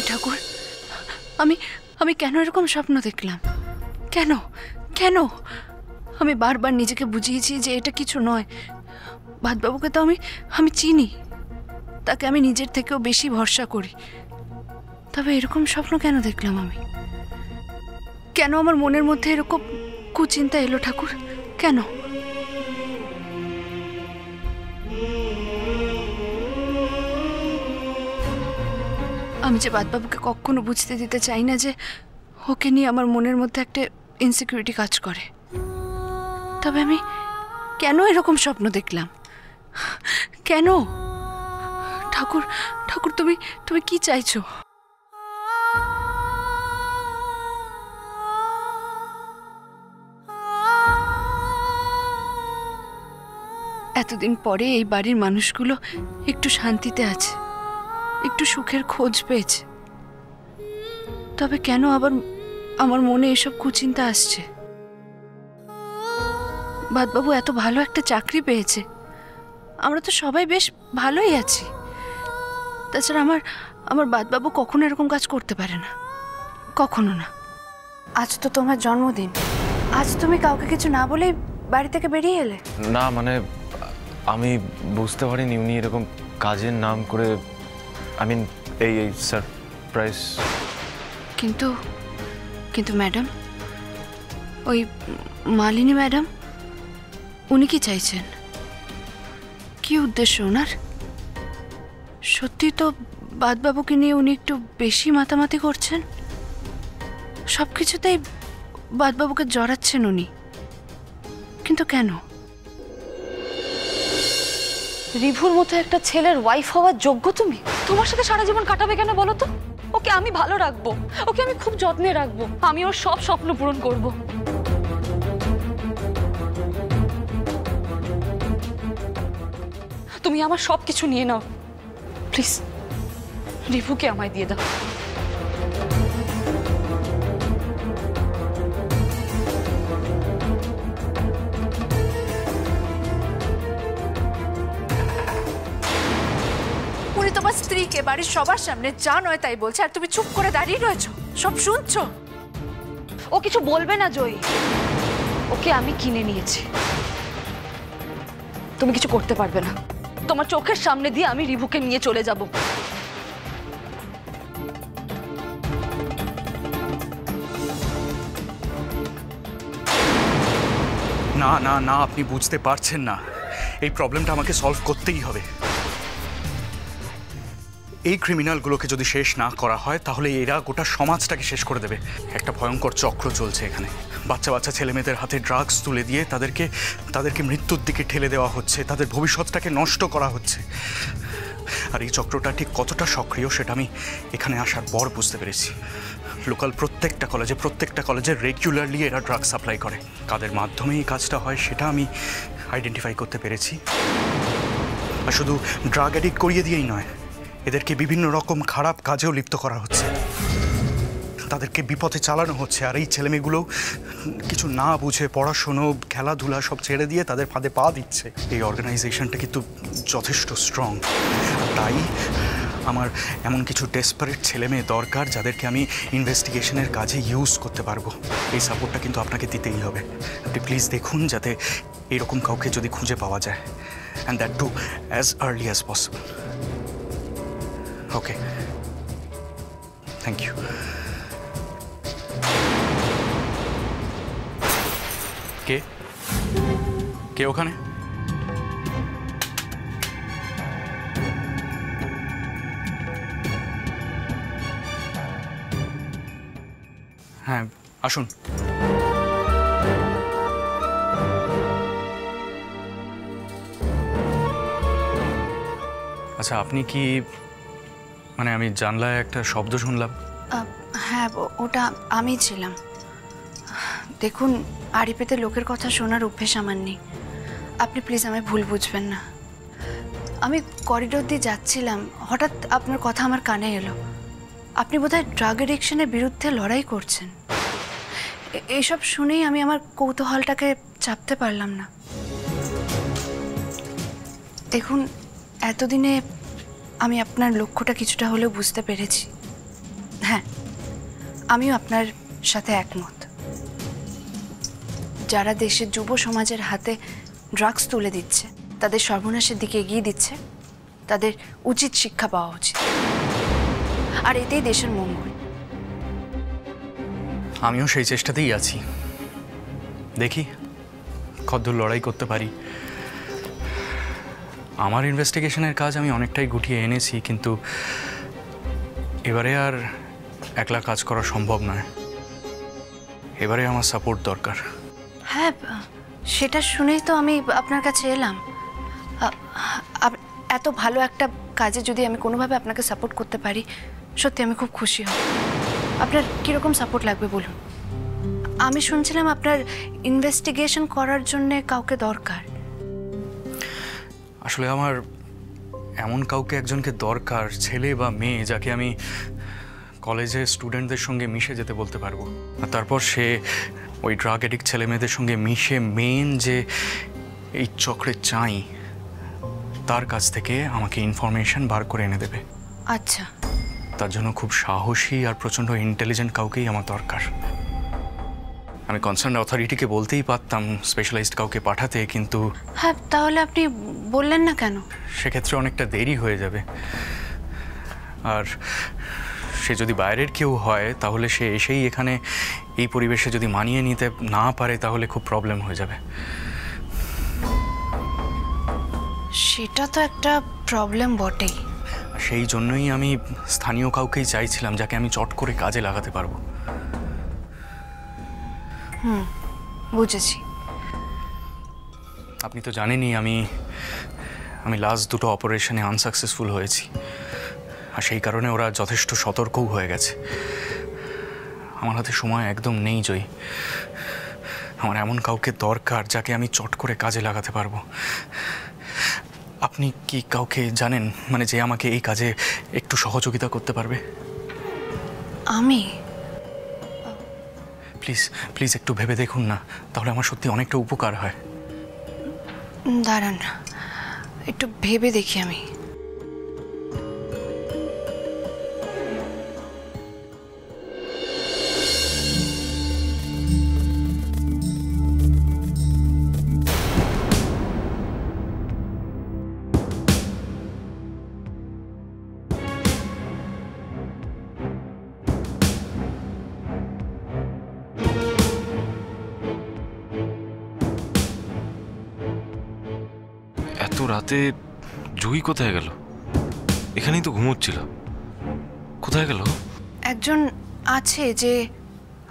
ঠাকুর, আমি আমি কেন এরকম স্বপ্ন দেখলাম? কেন কেন? আমি বারবার নিজেকে বুঝিয়েছি যে এটা কিছু নয়। ভাতবাবুকে তো আমি চিনি, তাকে আমি নিজের থেকেও বেশি ভরসা করি। তবে এরকম স্বপ্ন কেন দেখলাম আমি? কেন আমার মনের মধ্যে এরকম কুচিন্তা এলো ঠাকুর? কেন? আমি যে ভাতবাবুকে কখনো বুঝতে দিতে চাই না যে ওকে নিয়ে আমার মনের মধ্যে একটা ইনসিকিউরিটি কাজ করে। তবে আমি কেন এরকম স্বপ্ন দেখলাম? কেন? ঠাকুর ঠাকুর, তুমি তুমি কি চাইছো? এতদিন পরে এই বাড়ির মানুষগুলো একটু শান্তিতে আছে, একটু সুখের খোঁজ পেয়েছে। তবে কেন আবার আমার মনে এসব কুচিন্তা আসছে? ভাতবাবু এত ভালো একটা চাকরি পেয়েছে, আমরা তো সবাই বেশ ভালোই আছি। তাছাড়া আমার ভাতবাবু কখনো এরকম কাজ করতে পারে না, কখনো না। আজ তো তোমার জন্মদিন, আজ তুমি কাউকে কিছু না বলেই বাড়ি থেকে বেরিয়ে এলে? না মানে আমি বুঝতে পারিনি উনি এরকম কাজের নাম করে, এই সারপ্রাইজ। কিন্তু কিন্তু ম্যাডাম, ওই মালিনী ম্যাডাম, উনি কি চাইছেন? কি উদ্দেশ্য ওনার? সত্যি তো ভাতবাবুকে নিয়ে উনি একটু বেশি মাতামাতি করছেন। সবকিছুতেই ভাতবাবুকে জড়াচ্ছেন উনি, কিন্তু কেন? রিভুর মতো একটা ছেলের ওয়াইফ হওয়ার যোগ্য তুমি? তোমার সাথে সারা জীবন কাটাবে কেন বলো তো? ওকে আমি ভালো রাখবো, ওকে আমি খুব যত্নে রাখবো, আমি ওর সব স্বপ্ন পূরণ করব। তুমি আমার সব কিছু নিয়ে নাও, প্লিজ রিভুকে আমায় দিয়ে দাও। উনি তোমার স্ত্রীকে বাড়ির সবার সামনে যা নয় তাই বলছে, আর তুমি চুপ করে দাঁড়িয়ে রয়েছো, সব শুনছো। ও কিছু বলবে না জয়ী, ওকে আমি কিনে নিয়েছি, তুমি কিছু করতে পারবে না। তোমার চোখের সামনে দিয়ে আমি রিভুকে নিয়ে চলে যাব। না না না, আপনি বুঝতে পারছেন না, এই প্রবলেমটা আমাকে সলভ করতেই হবে। এই ক্রিমিনালগুলোকে যদি শেষ না করা হয় তাহলে এরা গোটা সমাজটাকে শেষ করে দেবে। একটা ভয়ঙ্কর চক্র চলছে এখানে। বাচ্চা বাচ্চা ছেলেমেয়েদের হাতে ড্রাগস তুলে দিয়ে তাদেরকে মৃত্যুর দিকে ঠেলে দেওয়া হচ্ছে, তাদের ভবিষ্যৎটাকে নষ্ট করা হচ্ছে। আর এই চক্রটা ঠিক কতটা সক্রিয় সেটা আমি এখানে আসার পর বুঝতে পেরেছি। লোকাল প্রত্যেকটা কলেজে রেগুলারলি এরা ড্রাগ সাপ্লাই করে। কাদের মাধ্যমে এই কাজটা হয় সেটা আমি আইডেন্টিফাই করতে পেরেছি। আর শুধু ড্রাগ অ্যাডিক্ট করিয়ে দিয়েই নয়, এদেরকে বিভিন্ন রকম খারাপ কাজেও লিপ্ত করা হচ্ছে, তাদেরকে বিপথে চালানো হচ্ছে। আর এই ছেলেমেয়েগুলো কিছু না বুঝে পড়াশুনো খেলাধুলা সব ছেড়ে দিয়ে তাদের ফাঁদে পা দিচ্ছে। এই অর্গানাইজেশনটা কিন্তু যথেষ্ট স্ট্রং, তাই আমার এমন কিছু ডেসপারেট ছেলেমেয়ে দরকার যাদেরকে আমি ইনভেস্টিগেশনের কাজে ইউজ করতে পারবো। এই সাপোর্টটা কিন্তু আপনাকে দিতেই হবে। আপনি প্লিজ দেখুন যাতে এরকম কাউকে যদি খুঁজে পাওয়া যায়, and that too as early as possible. Okay, thank you. কে কে ওখানে? হ্যাঁ আসুন। আচ্ছা, আপনি কি আমি জানলায় একটা শব্দ শুনলাম। হ্যাঁ, ওটা আমি ছিলাম। দেখুন, আড়ি পেতে লোকের কথা শোনার অভ্যেস আমার নেই, আপনি প্লিজ আমায় ভুল বুঝবেন না। আমি করিডোর দিয়ে যাচ্ছিলাম, হঠাৎ আপনার কথা আমার কানে এলো। আপনি বোধহয় ড্রাগ এডিকশনের বিরুদ্ধে লড়াই করছেন। এইসব শুনেই আমি আমার কৌতূহলটাকে চাপতে পারলাম না। দেখুন, এতদিনে আমি আপনার লক্ষ্যটা কিছুটা হলেও বুঝতে পেরেছি। হ্যাঁ, আমিও আপনার সাথে একমত। যারা দেশের যুব সমাজের হাতে ড্রাগস তুলে দিচ্ছে, তাদের সর্বনাশের দিকে এগিয়ে দিচ্ছে, তাদের উচিত শিক্ষা পাওয়া উচিত, আর এতেই দেশের মঙ্গল। আমিও সেই চেষ্টাতেই আছি, দেখি কতদূর লড়াই করতে পারি। আমার ইনভেস্টিগেশনের কাজ আমি অনেকটাই গুটিয়ে এনেছি, কিন্তু এবারে আর একলা কাজ করা সম্ভব নয়। এবারে আমার সাপোর্ট দরকার। হ্যাঁ, সেটা শুনেই তো আমি আপনার কাছে এলাম। এত ভালো একটা কাজে যদি আমি কোনোভাবে আপনাকে সাপোর্ট করতে পারি, সত্যি আমি খুব খুশি হব। আপনার কীরকম সাপোর্ট লাগবে বলুন? আমি শুনছিলাম আপনার ইনভেস্টিগেশন করার জন্য কাউকে দরকার। আসলে আমার এমন কাউকে একজনকে দরকার, ছেলে বা মেয়ে, যাকে আমি কলেজে স্টুডেন্টদের সঙ্গে মিশে যেতে বলতে পারবো, আর তারপর সে ওই ড্রাগ এডিক্ট ছেলে মেয়েদের সঙ্গে মিশে মেন যে এই চক্রে চাই, তার কাছ থেকে আমাকে ইনফরমেশন বার করে এনে দেবে। আচ্ছা, তার জন্য খুব সাহসী আর প্রচণ্ড ইন্টেলিজেন্ট কাউকেই আমার দরকার। আমি কনসার্ন অথরিটিকে বলতেই পারতাম স্পেশালাইজড কাউকে পাঠাতে, কিন্তু হ্যাঁ, তাহলে আপনি বললেন না কেন? সেক্ষেত্রে অনেকটা দেরি হয়ে যাবে, আর সে যদি বাইরের কেউ হয় তাহলে সে এসেই এখানে এই পরিবেশে যদি মানিয়ে নিতে না পারে তাহলে খুব প্রবলেম হয়ে যাবে। সেটা তো একটা প্রবলেম বটেই। সেই জন্যই আমি স্থানীয় কাউকেই চাইছিলাম, যাকে আমি চট করে কাজে লাগাতে পারবো। বুঝেছি। আপনি তো জানেনই আমি লাস্ট দুটো অপারেশনে আনসাকসেসফুল হয়েছি, আর সেই কারণে ওরা যথেষ্ট সতর্কও হয়ে গেছে। আমার হাতে সময় একদম নেই জয়ী। আমার এমন কাউকে দরকার যাকে আমি চট করে কাজে লাগাতে পারবো। আপনি কি কাউকে জানেন, মানে যে আমাকে এই কাজে একটু সহযোগিতা করতে পারবে? আমি? প্লিজ প্লিজ একটু ভেবে দেখুন না, তাহলে আমার সত্যি অনেকটা উপকার হয়। দাঁড়ান, একটু ভেবে দেখি আমি। এত রাতে জুই কোথায় গেল? এখানেই তো ঘুমোচ্ছিল, কোথায় গেল? একজন আছে যে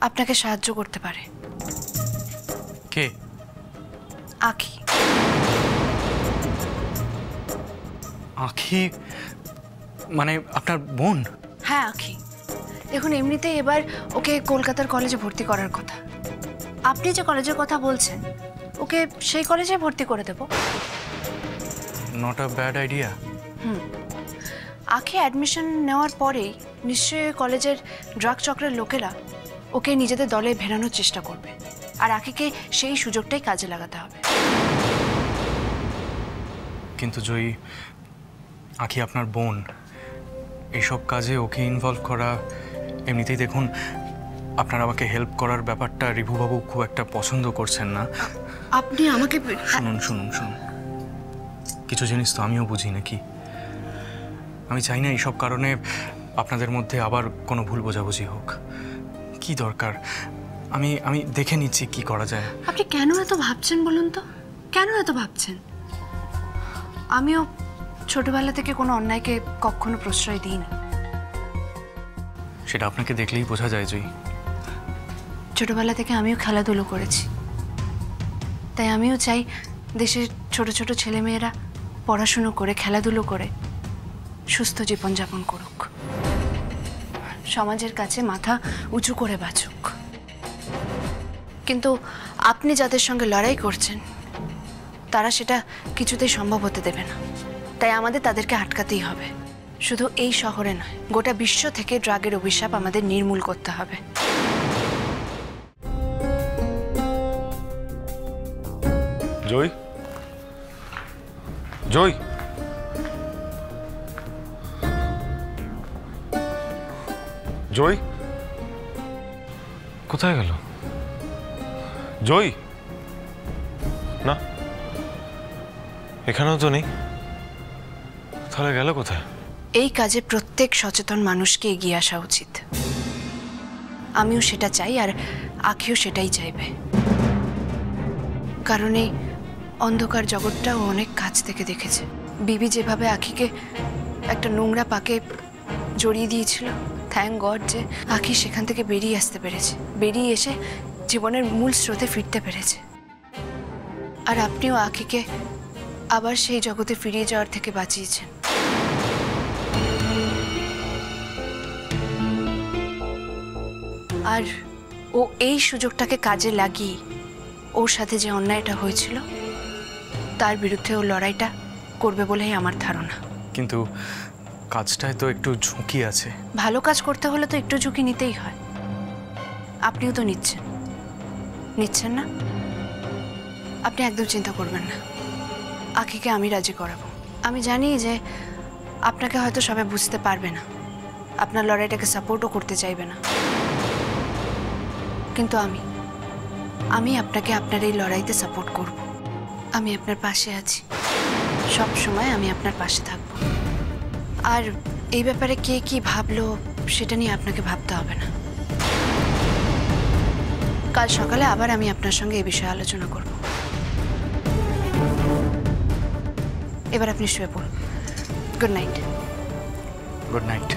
আপনাকে সাহায্য করতে পারে। কে? আখি। আখি মানে আপনার বোন? হ্যাঁ, আখি। দেখুন, এমনিতেই এবার ওকে কলকাতার কলেজে ভর্তি করার কথা। আপনি যে কলেজের কথা বলছেন, ওকে সেই কলেজে ভর্তি করে দেব। Not a bad idea. Akhi admission নেওয়ার পরেই নিশ্চয়ই কলেজের ড্রাগ চক্রের লোকেরা ওকে নিজেদের দলে ভেড়ানোর চেষ্টা করবে, আর আখিকে সেই সুযোগটাই কাজে লাগাতে হবে। কিন্তু জয়ী, আখি আপনার বোন, এইসব কাজে ওকে ইনভলভ করা, এমনিতেই দেখুন আপনার আমাকে হেল্প করার ব্যাপারটা রিভুবাবু খুব একটা পছন্দ করছেন না। আপনি আমাকে শুনুন শুনুন শুনুন, কিছু জিনিস তো আমিও বুঝি নাকি। আমি চাই না এইসব কারণে আপনাদের মধ্যে আবার কোনো ভুল বোঝাবুঝি হোক। কি দরকার, আমি দেখে নিচ্ছি কি করা যায়। আপনি কেন এত ভাবছেন বলুন তো? কেন এত ভাবছেন? আমিও ছোটবেলা থেকে কোনো অন্যায়কে কখনো প্রশ্রয় দিইনি। সেটা আপনাকে দেখলেই বোঝা যায় জয়ী। ছোটবেলা থেকে আমিও খেলাধুলো করেছি, তাই আমিও চাই দেশের ছোট ছোট ছেলেমেয়েরা পড়াশুনো করে, খেলাধুলো করে সুস্থ জীবনযাপন করুক, সমাজের কাছে মাথা উঁচু করে বাঁচুক। কিন্তু আপনি যাদের সঙ্গে লড়াই করছেন, তারা সেটা কিছুতেই সম্ভব হতে দেবে না। তাই আমাদের তাদেরকে আটকাতেই হবে। শুধু এই শহরে নয়, গোটা বিশ্ব থেকে ড্রাগের অভিশাপ আমাদের নির্মূল করতে হবে। জয়, জয়, জয় কোথায় গেল? জয় না, এখানেও তো নেই। তাহলে গেল কোথায়? এই কাজে প্রত্যেক সচেতন মানুষকে এগিয়ে আসা উচিত। আমিও সেটা চাই, আর আখিও সেটাই চাইবে। কারণ এই অন্ধকার জগৎটাও অনেক কাছ থেকে দেখেছে। বিবি যেভাবে আখিকে একটা নোংরা পাকে জড়িয়ে দিয়েছিল, থ্যাঙ্ক গড যে আখি সেখান থেকে বেরিয়ে আসতে পেরেছে, বেরিয়ে এসে জীবনের মূল স্রোতে ফিরতে পেরেছে। আর আপনিও আখিকে আবার সেই জগতে ফিরিয়ে যাওয়ার থেকে বাঁচিয়েছেন। আর ও এই সুযোগটাকে কাজে লাগিয়ে ওর সাথে যে অন্যায়টা হয়েছিল তার বিরুদ্ধে ও লড়াইটা করবে বলেই আমার ধারণা। কিন্তু কাজটায় তো একটু ঝুঁকি আছে। ভালো কাজ করতে হলে তো একটু ঝুঁকি নিতেই হয়। আপনিও তো নিচ্ছেন না? আপনি একদম চিন্তা করবেন না, আখিকে আমি রাজি করাবো। আমি জানি যে আপনাকে হয়তো সবাই বুঝতে পারবে না, আপনার লড়াইটাকে সাপোর্টও করতে চাইবে না, কিন্তু আমি আপনাকে আপনার এই লড়াইতে সাপোর্ট করব। আমি আপনার পাশে আছি, সব সময় আমি আপনার পাশে থাকব। আর এই ব্যাপারে কে কি ভাবলো সেটা নিয়ে আপনাকে ভাবতে হবে না। কাল সকালে আবার আমি আপনার সঙ্গে এই বিষয়ে আলোচনা করব। এবার আপনি শুয়ে পড়ুন। Good night. Good night.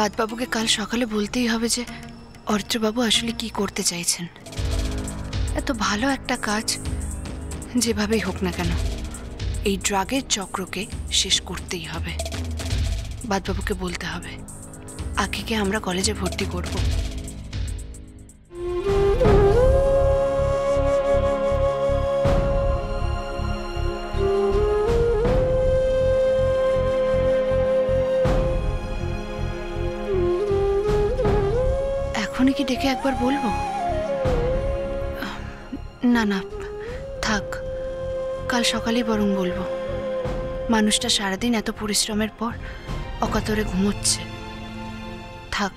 বাদবাবুকে কাল সকালে বলতেই হবে যে অর্চবাবু আসলে কি করতে চাইছেন। এত ভালো একটা কাজ যেভাবেই হোক না কেন এই ড্রাগের চক্রকে শেষ করতেই হবে। বাদবাবুকে বলতে হবে আখিকে আমরা কলেজে ভর্তি করব। এখনই কি ডেকে একবার বলবো? না না, থাক, কাল সকালেই বরং বলবো। মানুষটা সারাদিন এত পরিশ্রমের পর অকাতরে ঘুমোচ্ছে, থাক।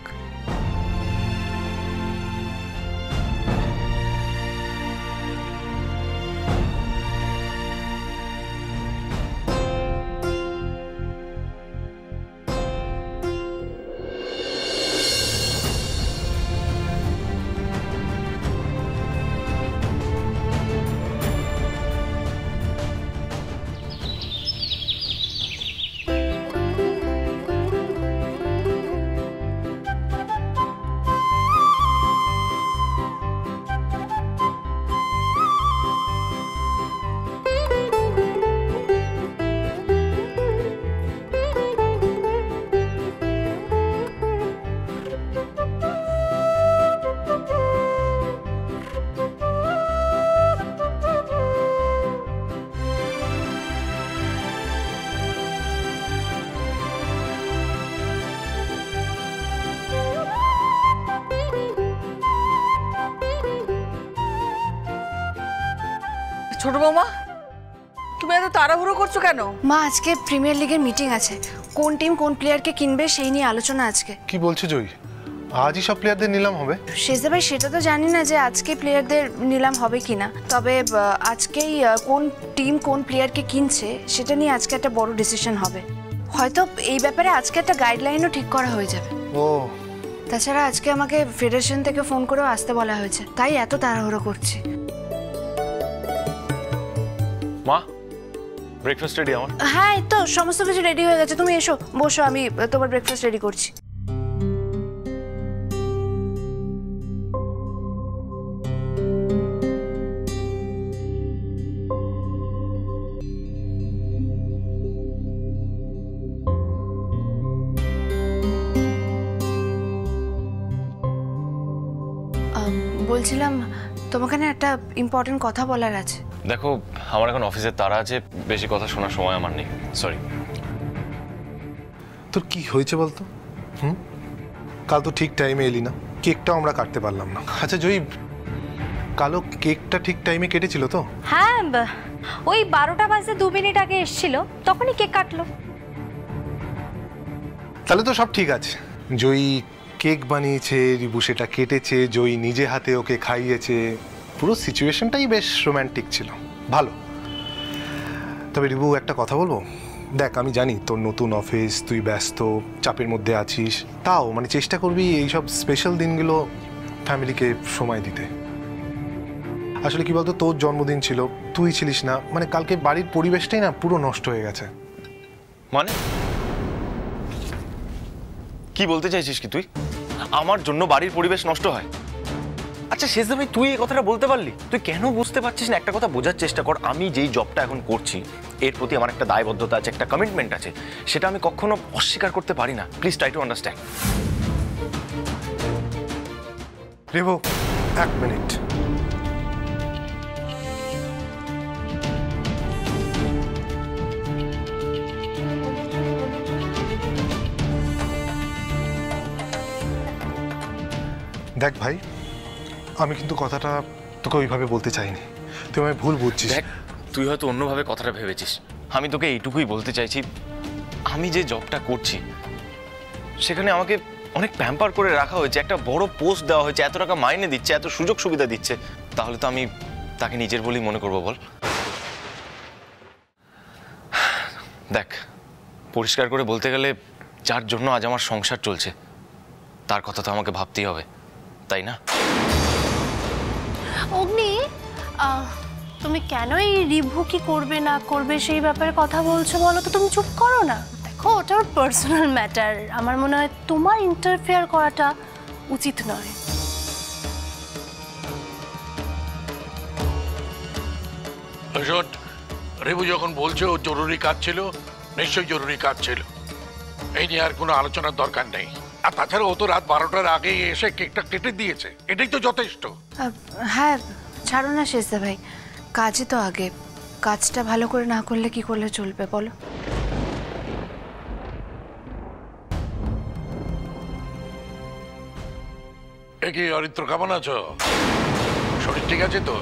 ছোট বৌমা, তুমি এত তাড়াহুড়ো করছো কেন? মা, আজকে প্রিমিয়ার লিগের মিটিং আছে। কোন টিম কোন প্লেয়ারকে কিনবে সেই নিয়ে আলোচনা আজকে। কি বলছো জয়ী? আজই সব প্লেয়ারদের নিলাম হবে? শেষদা ভাই, সেটা তো জানি না যে আজকে প্লেয়ারদের নিলাম হবে কিনা, তবে আজকেই কোন টিম কোন প্লেয়ারকে কিনছে সেটা নিয়ে আজকে একটা বড় ডিসিশন হবে। হয়তো এই ব্যাপারে আজকে একটা গাইডলাইনও ঠিক করা হয়ে যাবে। ও, তাছাড়া আজকে আমাকে ফেডারেশন থেকে ফোন করেও আসতে বলা হয়েছে, তাই এত তাড়াহুড়ো করছি। মা, ব্রেকফাস্ট রেডি আমার। হ্যাঁ, এই তো সমস্ত কিছু রেডি হয়ে গেছে, তুমি এসো বসো, আমি তোমার ব্রেকফাস্ট রেডি করছি। বলছিলাম তোমাকে না একটা ইম্পর্টেন্ট কথা বলার আছে। দেখো আমার এখন অফিসের তাড়া আছে, বেশি কথা শোনার সময় আমার নেই, সরি। তোর কি হয়েছে বলতো? কাল তো ঠিক টাইমে এলি না, কেকটাও আমরা কাটতে পারলাম না। আচ্ছা জয়ী, কালো কেকটা ঠিক টাইমে কেটেছিল তো? হ্যাঁ, ওই 12টা বাজে 2 মিনিট আগে এসেছিল, তখনই কেক কাটলো। তাহলে তো সব ঠিক আছে। জয়ী কেক বানিয়েছে, রিবু সেটা কেটেছে, জয়ী নিজে হাতে ওকে খাইয়েছে, পুরো সিচুয়েশনটাই বেশ রোম্যান্টিক ছিল, ভালো। তবে রিবু একটা কথা বলবো, দেখ আমি জানি তোর নতুন অফিস, তুই ব্যস্ত, চাপের মধ্যে আছিস, তাও মানে চেষ্টা করবি এইসব স্পেশাল দিনগুলো ফ্যামিলিকে সময় দিতে। আসলে কি বলতো, তোর জন্মদিন ছিল, তুই ছিলিস না, মানে কালকে বাড়ির পরিবেশটাই না পুরো নষ্ট হয়ে গেছে। মানে কি বলতে চাইছিস কি তুই? আমার জন্য বাড়ির পরিবেশ নষ্ট হয়? আচ্ছা শেষ দামে তুই এই কথাটা বলতে পারলি? তুই কেন বুঝতে পারছিস না? একটা কথা বোঝার চেষ্টা কর, আমি যেই জবটা এখন করছি এর প্রতি আমার একটা দায়বদ্ধতা আছে, একটা কমিটমেন্ট আছে, সেটা আমি কখনো অস্বীকার করতে পারি না। Please try to understand. রিবু 1 minute. দেখ ভাই, আমি কিন্তু কথাটা তোকে ওইভাবে বলতে চাইনি, তুই আমায় ভুল বুঝছিস। দেখ তুই হয়তো অন্যভাবে কথাটা ভেবেছিস, আমি তোকে এইটুকুই বলতে চাইছি, আমি যে জবটা করছি সেখানে আমাকে অনেক প্যাম্পার করে রাখা হয়েছে, একটা বড় পোস্ট দেওয়া হয়েছে, এত টাকা মাইনে দিচ্ছে, এত সুযোগ সুবিধা দিচ্ছে, তাহলে তো আমি তাকে নিজের বলেই মনে করবো বল? দেখ পরিষ্কার করে বলতে গেলে যার জন্য আজ আমার সংসার চলছে তার কথা তো আমাকে ভাবতেই হবে, তাই না? অগ্নি, তুমি কেন এই রিভু কি করবে না করবে সেই ব্যাপারে কথা বলছো বলো তো? তুমি চুপ করো না। দেখো ওটা ওর পার্সোনাল ম্যাটার, আমার মনে হয় তোমার ইন্টারফেয়ার করাটা উচিত নয়। রিভু যখন বলছে ও জরুরি কাজ ছিল, নিশ্চয়ই জরুরি কাজ ছিল, এই নিয়ে আর কোনো আলোচনার দরকার নেই। আর তাছাড়া ও তো রাত 12টার আগে এসে কেকটা কেটে দিয়েছে, এটাই তো যথেষ্ট। হ্যাঁ ছাড়ো না শেষদা ভাই, কাজই তো আগে, কাজটা ভালো করে না করলে কি করলে চলবে বলো? এ কি অরিত্র, কেমন আছো? শরীর ঠিক আছে তো?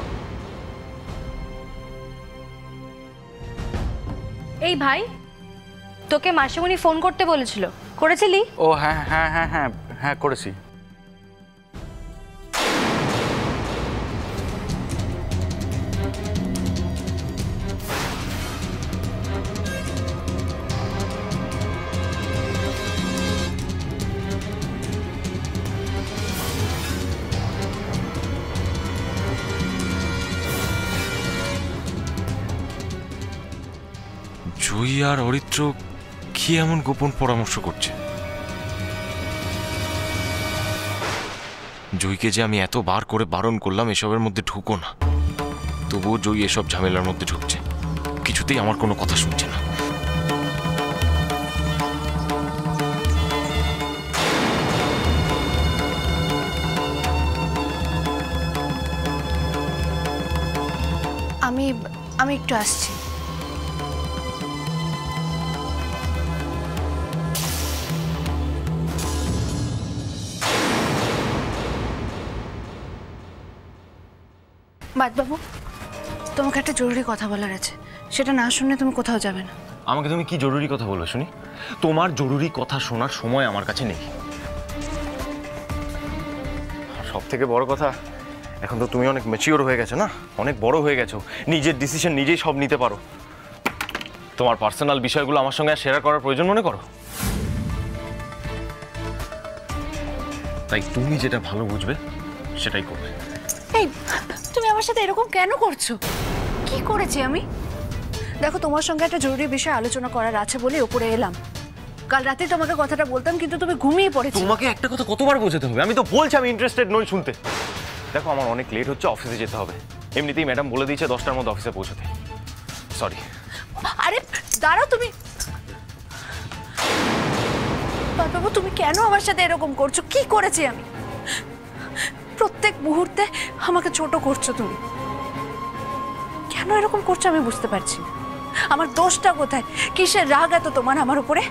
এই ভাই, তোকে মাসিমণি ফোন করতে বলেছিল, করেছিলি? ও হ্যাঁ হ্যাঁ হ্যাঁ হ্যাঁ হ্যাঁ করেছি। জয়ী আর অরিত্র কি এমন গোপন পরামর্শ করছে? জয়ীকে যে আমি এতবার করে বারণ করলাম এসবের মধ্যে ঢুকো না, তবুও জয়ী এসব ঝামেলার মধ্যে ঢুকছে, কিছুতেই আমার কোনো কথা শুনছে না। আমি একটু আসছি। বাদবাবু, তোমাকে একটা জরুরি কথা বলার আছে, সেটা না শুনলে তুমি কোথাও যাবে না। আমাকে তুমি কি জরুরি কথা বলবে শুনি? তোমার জরুরি কথা শোনার সময় আমার কাছে নেই। সব থেকে বড় কথা, এখন তো তুমি অনেক ম্যাচিওর হয়ে গেছো না, অনেক বড় হয়ে গেছো, নিজের ডিসিশন নিজেই সব নিতে পারো। তোমার পার্সোনাল বিষয়গুলো আমার সঙ্গে শেয়ার করার প্রয়োজন মনে করো? তাই তুমি যেটা ভালো বুঝবে সেটাই করবে। এই তুমি আমার সাথে এরকম কেন করছো? কি করেছি আমি? দেখো তোমার সঙ্গে একটা জরুরি বিষয় আলোচনা করার আছে বলে উপরে এলাম। কাল রাতে তোমাকে কথাটা বলতাম কিন্তু তুমি ঘুমিয়ে পড়েছো। তোমাকে একটা কথা কতবার বোঝাতে হবে? আমি তো বলছি আমি ইন্টারেস্টেড নই শুনতে। দেখো আমার অনেক লেট হচ্ছে, অফিসে যেতে হবে। এমনিতেই ম্যাডাম বলে দিয়েছে 10টার মধ্যে অফিসে পৌঁছতে। সরি। আরে দাঁড়াও তুমি। বাবু তুমি কেন আমার সাথে এরকম করছো? কি করেছি আমি? প্রত্যেক মুহূর্তে আমাকে ছোট করছো তুমি। কেন এরকম করছো আমি বুঝতে পারছি না। আমার দোষটা কোথায়? কিসের রাগ এত তোমার আমার উপরে?